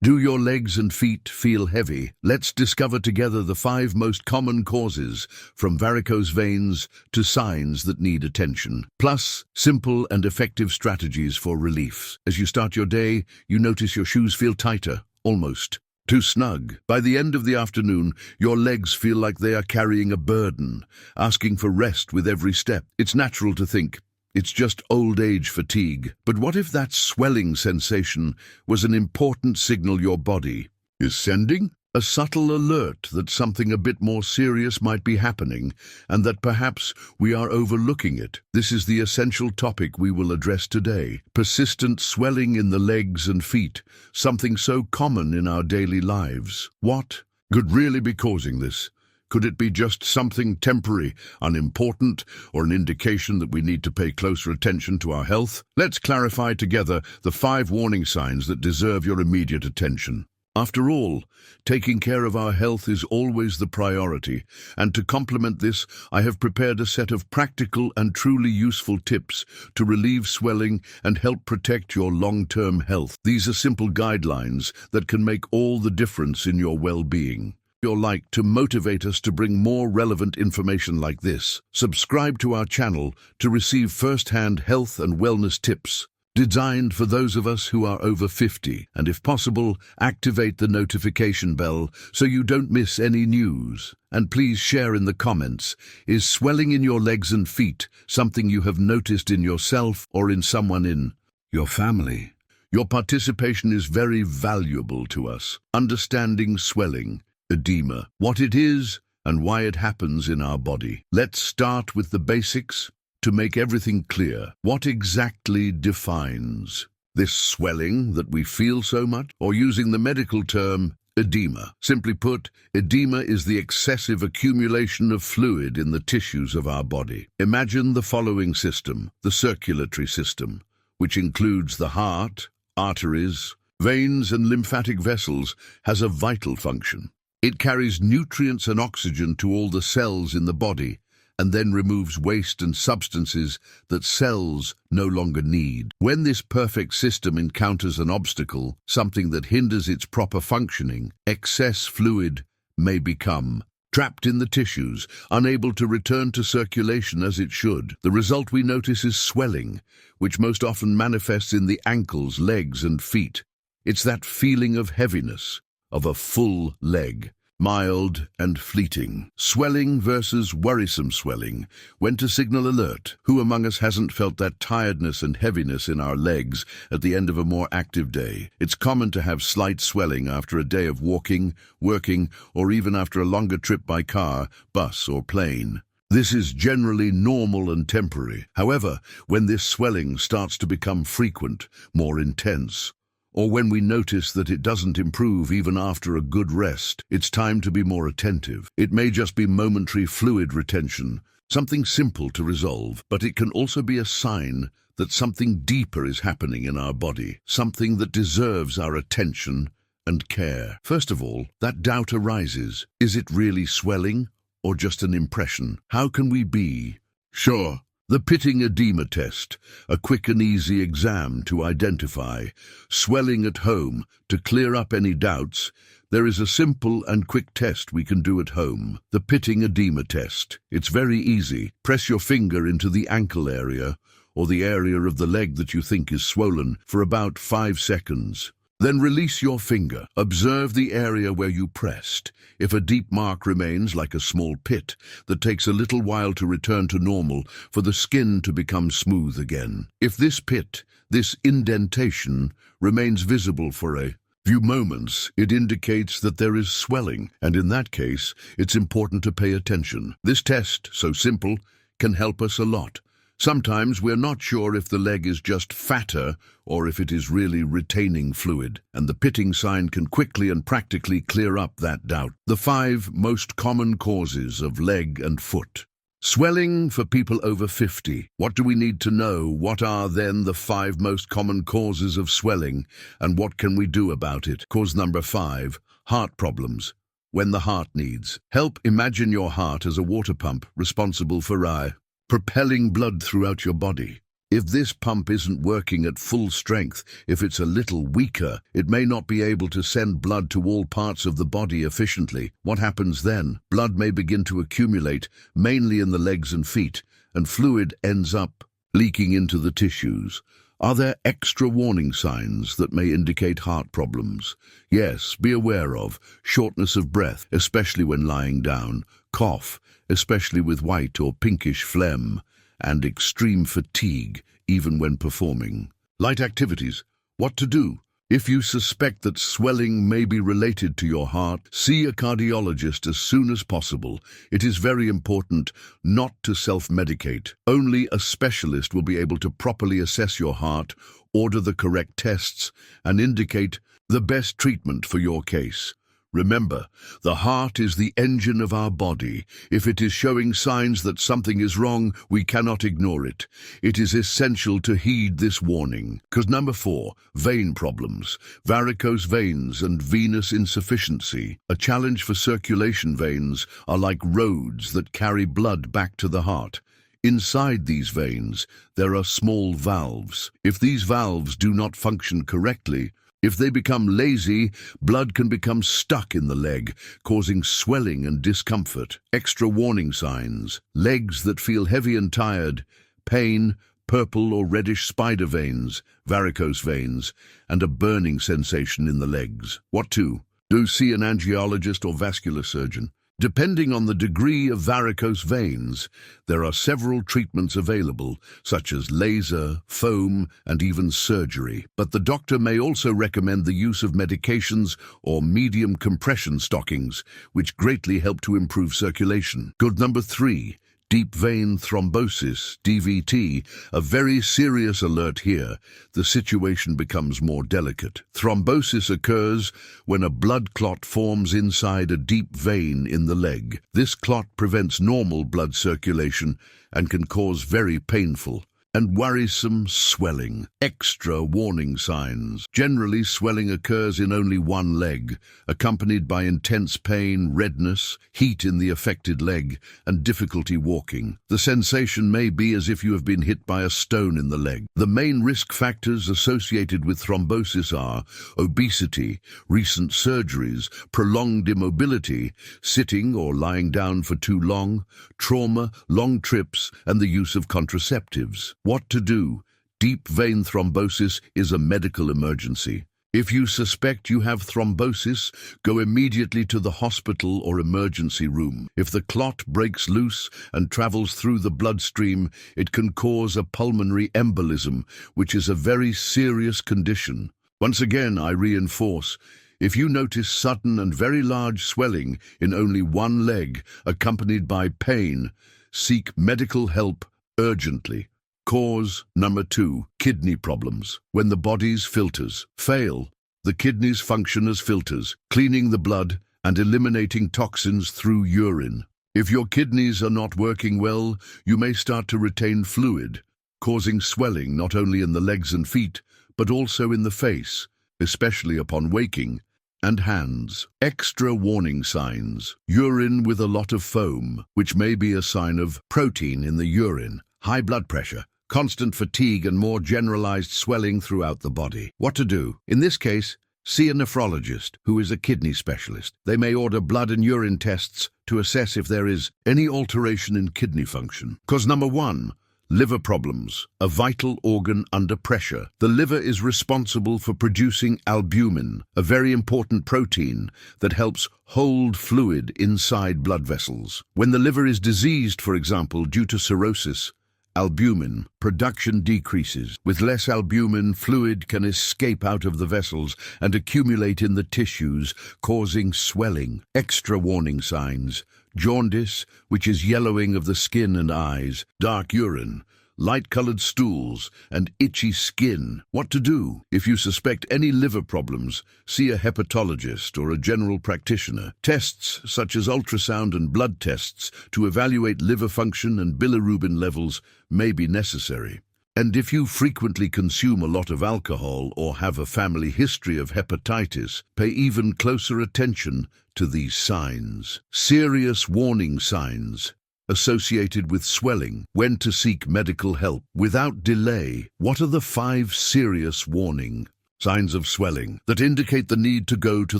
Do your legs and feet feel heavy? Let's discover together the 5 most common causes, from varicose veins to signs that need attention. Plus, simple and effective strategies for relief. As you start your day, you notice your shoes feel tighter, almost too snug. By the end of the afternoon, your legs feel like they are carrying a burden, asking for rest with every step. It's natural to think, it's just old age fatigue. But what if that swelling sensation was an important signal your body is sending? A subtle alert that something a bit more serious might be happening, and that perhaps we are overlooking it. This is the essential topic we will address today. Persistent swelling in the legs and feet, something so common in our daily lives. What could really be causing this? Could it be just something temporary, unimportant, or an indication that we need to pay closer attention to our health? Let's clarify together the 5 warning signs that deserve your immediate attention. After all, taking care of our health is always the priority, and to complement this, I have prepared a set of practical and truly useful tips to relieve swelling and help protect your long-term health. These are simple guidelines that can make all the difference in your well-being. If you'd like to motivate us to bring more relevant information like this, subscribe to our channel to receive first-hand health and wellness tips designed for those of us who are over 50, and if possible, activate the notification bell so you don't miss any news. And please share in the comments, is swelling in your legs and feet something you have noticed in yourself or in someone in your family? Your participation is very valuable to us. Understanding swelling, edema, what it is and why it happens in our body. Let's start with the basics to make everything clear. What exactly defines this swelling that we feel so much? Or using the medical term, edema. Simply put, edema is the excessive accumulation of fluid in the tissues of our body. Imagine the following system, the circulatory system, which includes the heart, arteries, veins and lymphatic vessels, has a vital function. It carries nutrients and oxygen to all the cells in the body, and then removes waste and substances that cells no longer need. When this perfect system encounters an obstacle, something that hinders its proper functioning, excess fluid may become trapped in the tissues, unable to return to circulation as it should. The result we notice is swelling, which most often manifests in the ankles, legs, and feet. It's that feeling of heaviness, of a full leg. Mild and fleeting. Swelling versus worrisome swelling. When to signal alert. Who among us hasn't felt that tiredness and heaviness in our legs at the end of a more active day? It's common to have slight swelling after a day of walking, working, or even after a longer trip by car, bus, or plane. This is generally normal and temporary. However, when this swelling starts to become frequent, more intense, or when we notice that it doesn't improve even after a good rest, it's time to be more attentive. It may just be momentary fluid retention, something simple to resolve, but it can also be a sign that something deeper is happening in our body, something that deserves our attention and care. First of all, that doubt arises. Is it really swelling or just an impression? How can we be sure? The pitting edema test, a quick and easy exam to identify swelling at home. To clear up any doubts, there is a simple and quick test we can do at home. The pitting edema test. It's very easy. Press your finger into the ankle area or the area of the leg that you think is swollen for about 5 seconds. Then release your finger. Observe the area where you pressed. If a deep mark remains, like a small pit, that takes a little while to return to normal for the skin to become smooth again. If this pit, this indentation, remains visible for a few moments, it indicates that there is swelling, and in that case, it's important to pay attention. This test, so simple, can help us a lot. Sometimes we're not sure if the leg is just fatter or if it is really retaining fluid, and the pitting sign can quickly and practically clear up that doubt. The 5 most common causes of leg and foot. Swelling for people over 50. What do we need to know? What are then the 5 most common causes of swelling, and what can we do about it? Cause number 5, heart problems. When the heart needs help, imagine your heart as a water pump responsible for propelling blood throughout your body. If this pump isn't working at full strength, if it's a little weaker, it may not be able to send blood to all parts of the body efficiently. What happens then? Blood may begin to accumulate, mainly in the legs and feet, and fluid ends up leaking into the tissues. Are there extra warning signs that may indicate heart problems? Yes, be aware of shortness of breath, especially when lying down, cough, especially with white or pinkish phlegm, and extreme fatigue, even when performing light activities. What to do? If you suspect that swelling may be related to your heart, see a cardiologist as soon as possible. It is very important not to self-medicate. Only a specialist will be able to properly assess your heart, order the correct tests, and indicate the best treatment for your case. Remember, the heart is the engine of our body. If it is showing signs that something is wrong, we cannot ignore it. It is essential to heed this warning. Because number 4, vein problems, varicose veins and venous insufficiency. A challenge for circulation. Veins are like roads that carry blood back to the heart. Inside these veins, there are small valves. If these valves do not function correctly, if they become lazy, blood can become stuck in the leg, causing swelling and discomfort. Extra warning signs: legs that feel heavy and tired, pain, purple or reddish spider veins, varicose veins, and a burning sensation in the legs. What to do? See an angiologist or vascular surgeon. Depending on the degree of varicose veins, there are several treatments available, such as laser, foam, and even surgery. But the doctor may also recommend the use of medications or medium compression stockings, which greatly help to improve circulation. Good. Number 3. Deep vein thrombosis, DVT, a very serious alert here. The situation becomes more delicate. Thrombosis occurs when a blood clot forms inside a deep vein in the leg. This clot prevents normal blood circulation and can cause very painful and worrisome swelling. Extra warning signs. Generally, swelling occurs in only one leg, accompanied by intense pain, redness, heat in the affected leg, and difficulty walking. The sensation may be as if you have been hit by a stone in the leg. The main risk factors associated with thrombosis are obesity, recent surgeries, prolonged immobility, sitting or lying down for too long, trauma, long trips, and the use of contraceptives. What to do? Deep vein thrombosis is a medical emergency. If you suspect you have thrombosis, go immediately to the hospital or emergency room. If the clot breaks loose and travels through the bloodstream, it can cause a pulmonary embolism, which is a very serious condition. Once again, I reinforce, if you notice sudden and very large swelling in only one leg, accompanied by pain, seek medical help urgently. Cause. Number 2. Kidney problems. When the body's filters fail, the kidneys function as filters, cleaning the blood and eliminating toxins through urine. If your kidneys are not working well, you may start to retain fluid, causing swelling not only in the legs and feet, but also in the face, especially upon waking, and hands. Extra warning signs. Urine with a lot of foam, which may be a sign of protein in the urine. High blood pressure, constant fatigue, and more generalized swelling throughout the body. What to do? In this case, see a nephrologist who is a kidney specialist. They may order blood and urine tests to assess if there is any alteration in kidney function. Cause. Number 1. Liver problems, a vital organ under pressure. The liver is responsible for producing albumin, a very important protein that helps hold fluid inside blood vessels. When the liver is diseased, for example, due to cirrhosis, albumin production decreases. With less albumin, fluid can escape out of the vessels and accumulate in the tissues, causing swelling. Extra warning signs. Jaundice, which is yellowing of the skin and eyes, dark urine, light-colored stools, and itchy skin. What to do? If you suspect any liver problems, see a hepatologist or a general practitioner. Tests such as ultrasound and blood tests to evaluate liver function and bilirubin levels may be necessary. And if you frequently consume a lot of alcohol or have a family history of hepatitis, pay even closer attention to these signs. Serious warning signs. associated with swelling. When to seek medical help without delay. What are the 5 serious warning signs of swelling that indicate the need to go to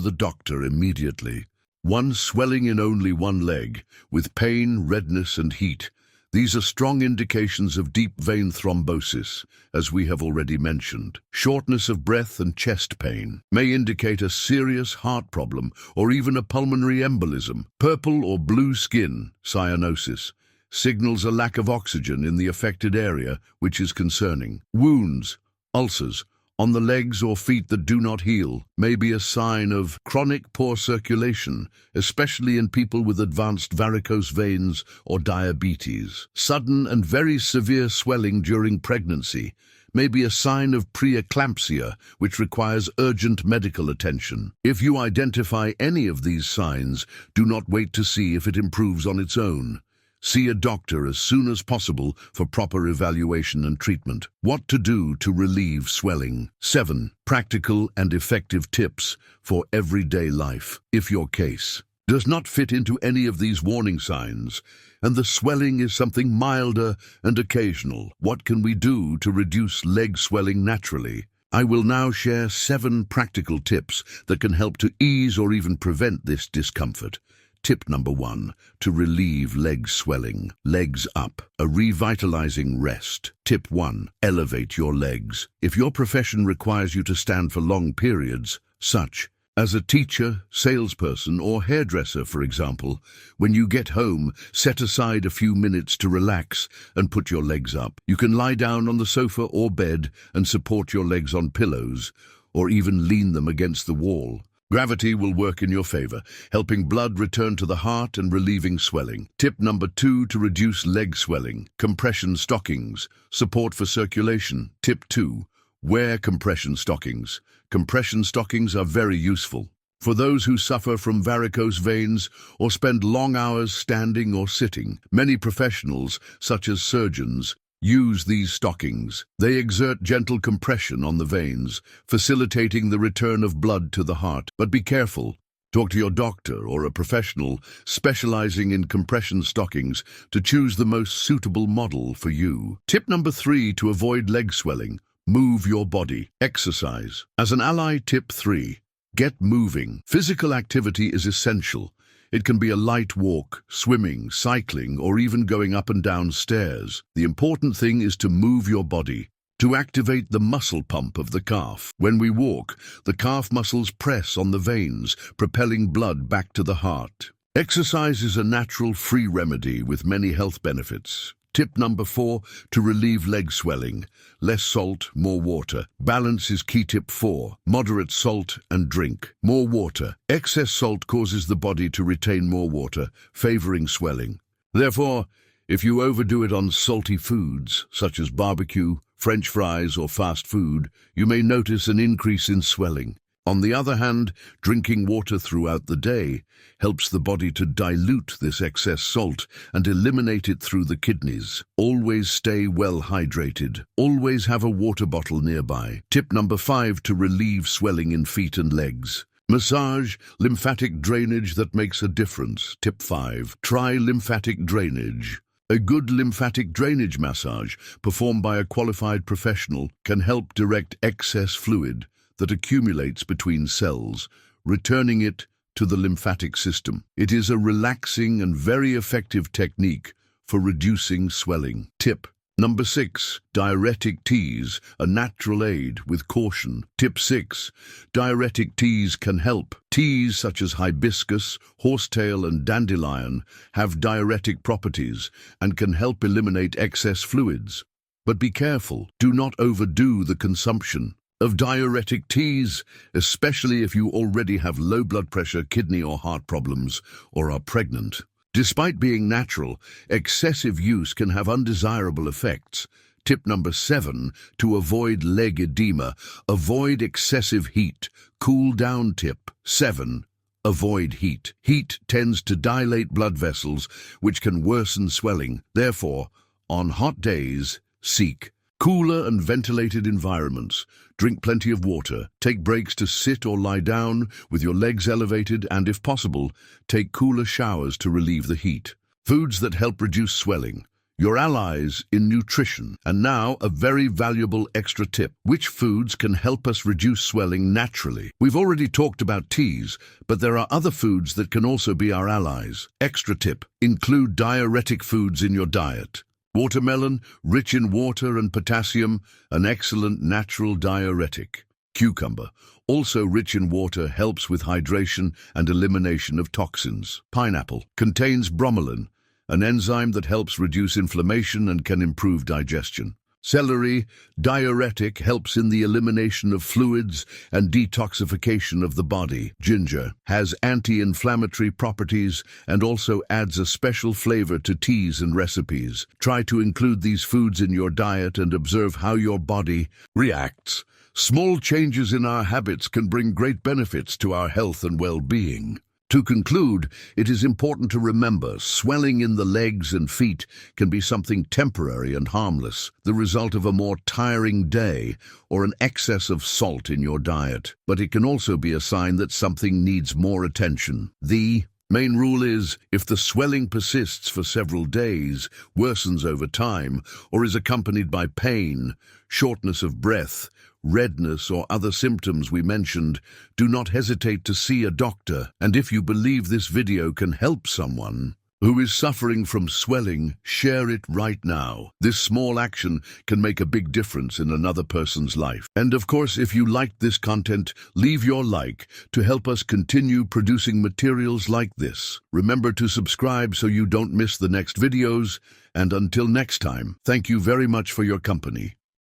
the doctor immediately? 1. Swelling in only one leg, with pain, redness, and heat. These are strong indications of deep vein thrombosis, as we have already mentioned. Shortness of breath and chest pain may indicate a serious heart problem or even a pulmonary embolism. Purple or blue skin, cyanosis, signals a lack of oxygen in the affected area, which is concerning. Wounds, ulcers, on the legs or feet that do not heal may be a sign of chronic poor circulation, especially in people with advanced varicose veins or diabetes. Sudden and very severe swelling during pregnancy may be a sign of preeclampsia, which requires urgent medical attention. If you identify any of these signs, do not wait to see if it improves on its own. See a doctor as soon as possible for proper evaluation and treatment. What to do to relieve swelling. 7. Practical and effective tips for everyday life. If your case does not fit into any of these warning signs, and the swelling is something milder and occasional, what can we do to reduce leg swelling naturally? I will now share 7 practical tips that can help to ease or even prevent this discomfort. Tip number 1, to relieve leg swelling. Legs up, a revitalizing rest. Tip 1, elevate your legs. If your profession requires you to stand for long periods, such as a teacher, salesperson, or hairdresser, for example, when you get home, set aside a few minutes to relax and put your legs up. You can lie down on the sofa or bed and support your legs on pillows, or even lean them against the wall. Gravity will work in your favor, helping blood return to the heart and relieving swelling. Tip number 2, to reduce leg swelling. Compression stockings, support for circulation. Tip 2, wear compression stockings. Compression stockings are very useful for those who suffer from varicose veins or spend long hours standing or sitting. Many professionals, such as surgeons, use these stockings. They exert gentle compression on the veins, facilitating the return of blood to the heart. But be careful. Talk to your doctor or a professional specializing in compression stockings to choose the most suitable model for you. Tip number 3, to avoid leg swelling. Move your body. Exercise. As an ally, tip 3, get moving. Physical activity is essential. It can be a light walk, swimming, cycling, or even going up and down stairs. The important thing is to move your body, to activate the muscle pump of the calf. When we walk, the calf muscles press on the veins, propelling blood back to the heart. Exercise is a natural free remedy with many health benefits. Tip number 4, to relieve leg swelling. Less salt, more water. Balance is key. Tip 4, moderate salt and drink. More water. Excess salt causes the body to retain more water, favoring swelling. Therefore, if you overdo it on salty foods, such as barbecue, French fries, or fast food, you may notice an increase in swelling. On the other hand, drinking water throughout the day helps the body to dilute this excess salt and eliminate it through the kidneys. Always stay well hydrated. Always have a water bottle nearby. Tip number 5, to relieve swelling in feet and legs. Massage, lymphatic drainage that makes a difference. Tip 5, try lymphatic drainage. A good lymphatic drainage massage, performed by a qualified professional, can help direct excess fluid that accumulates between cells, returning it to the lymphatic system. It is a relaxing and very effective technique for reducing swelling. Tip number 6, diuretic teas, a natural aid with caution. Tip 6, diuretic teas can help. Teas such as hibiscus, horsetail, and dandelion have diuretic properties and can help eliminate excess fluids. But be careful, do not overdo the consumption of diuretic teas, especially if you already have low blood pressure, kidney or heart problems, or are pregnant. Despite being natural, excessive use can have undesirable effects. Tip number 7, to avoid leg edema. Avoid excessive heat. Cool down. Tip 7, avoid heat. Heat tends to dilate blood vessels, which can worsen swelling. Therefore, on hot days, seek cooler and ventilated environments. Drink plenty of water. Take breaks to sit or lie down with your legs elevated, and if possible, take cooler showers to relieve the heat. Foods that help reduce swelling. Your allies in nutrition. And now, a very valuable extra tip. Which foods can help us reduce swelling naturally? We've already talked about teas, but there are other foods that can also be our allies. Extra tip. Include diuretic foods in your diet. Watermelon, rich in water and potassium, an excellent natural diuretic. Cucumber, also rich in water, helps with hydration and elimination of toxins. Pineapple contains bromelain, an enzyme that helps reduce inflammation and can improve digestion. Celery, diuretic, helps in the elimination of fluids and detoxification of the body. Ginger has anti-inflammatory properties and also adds a special flavor to teas and recipes. Try to include these foods in your diet and observe how your body reacts. Small changes in our habits can bring great benefits to our health and well-being. To conclude, it is important to remember swelling in the legs and feet can be something temporary and harmless, the result of a more tiring day or an excess of salt in your diet. But it can also be a sign that something needs more attention. The main rule is, if the swelling persists for several days, worsens over time, or is accompanied by pain, shortness of breath, redness or other symptoms we mentioned, do not hesitate to see a doctor. And if you believe this video can help someone who is suffering from swelling, share it right now. This small action can make a big difference in another person's life. And of course, if you liked this content, leave your like to help us continue producing materials like this. Remember to subscribe so you don't miss the next videos. And until next time, thank you very much for your company.